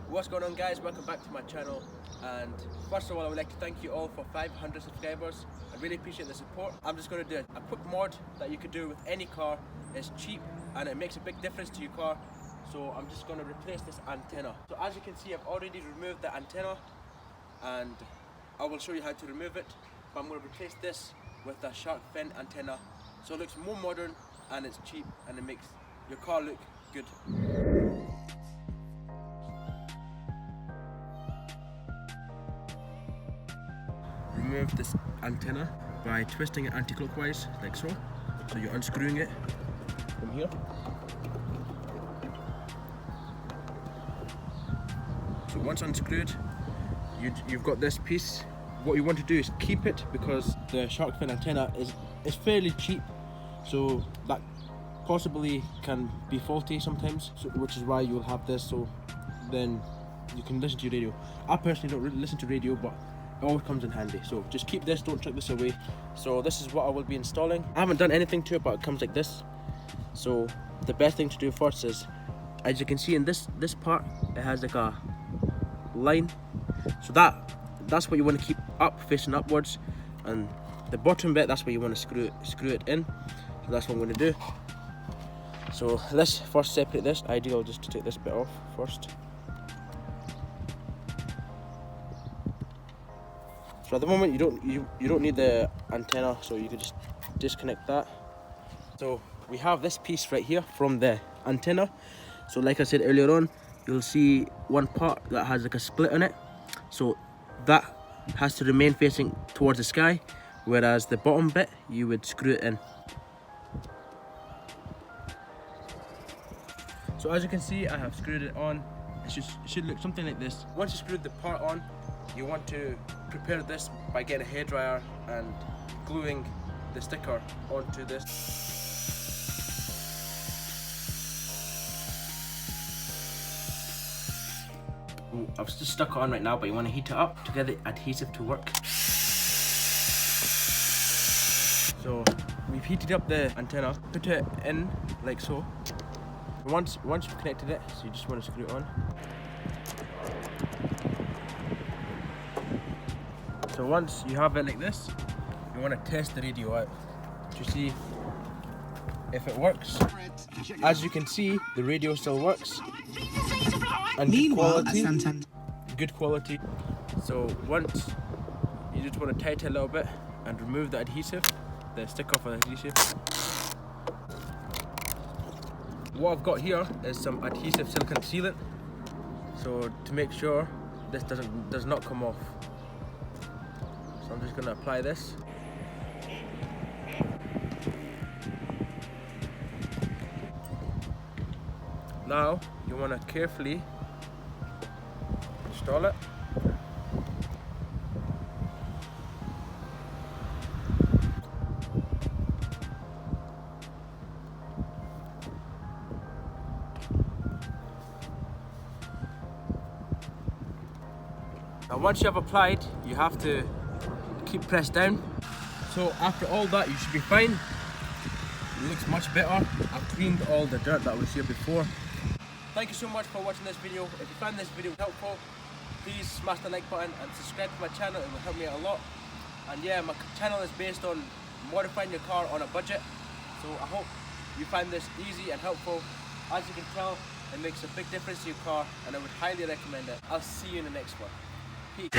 What's going on, guys? Welcome back to my channel, and first of all I would like to thank you all for 500 subscribers. I really appreciate the support. I'm just going to do a quick mod that you could do with any car. It's cheap and it makes a big difference to your car, so I'm just going to replace this antenna. So as you can see, I've already removed the antenna and I will show you how to remove it, but I'm going to replace this with a shark fin antenna, so it looks more modern and it's cheap and it makes your car look good. Remove this antenna by twisting it anti-clockwise, like so. So you're unscrewing it from here. So once unscrewed, you've got this piece. What you want to do is keep it, because the shark fin antenna is fairly cheap, so that possibly can be faulty sometimes, so, which is why you'll have this, so then you can listen to your radio. I personally don't really listen to radio, but it always comes in handy, so just keep this, don't chuck this away. So this is what I will be installing. I haven't done anything to it, but it comes like this. So the best thing to do first is, as you can see in this part, it has like a line, so that's what you want to keep up, facing upwards, and the bottom bit, that's where you want to screw it in. So that's what I'm going to do. So let's first separate this. Ideal just to take this bit off first. So at the moment you don't need the antenna, so you can just disconnect that. So we have this piece right here from the antenna. So like I said earlier on, you'll see one part that has like a split on it. So that has to remain facing towards the sky, whereas the bottom bit, you would screw it in. So as you can see, I have screwed it on. It should look something like this. Once you screwed the part on, you want to prepare this by getting a hairdryer and gluing the sticker onto this. I've just stuck it on right now, but you want to heat it up to get the adhesive to work. So we've heated up the antenna, put it in like so. Once you've connected it, so you just want to screw it on. So once you have it like this, you want to test the radio out to see if it works. As you can see, the radio still works, and good quality. So once you just want to tighten it a little bit and remove the adhesive, the sticker for the adhesive. What I've got here is some adhesive silicone sealant, so to make sure this does not come off. So I'm just going to apply this. Now you want to carefully install it. Now once you have applied, you have to keep pressed down. So after all that, you should be fine. It looks much better. I've cleaned all the dirt that was here before. Thank you so much for watching this video. If you found this video helpful, please smash the like button and subscribe to my channel. It will help me out a lot. And yeah, my channel is based on modifying your car on a budget, so I hope you find this easy and helpful. As you can tell, it makes a big difference to your car, and I would highly recommend it. I'll see you in the next one. Peace.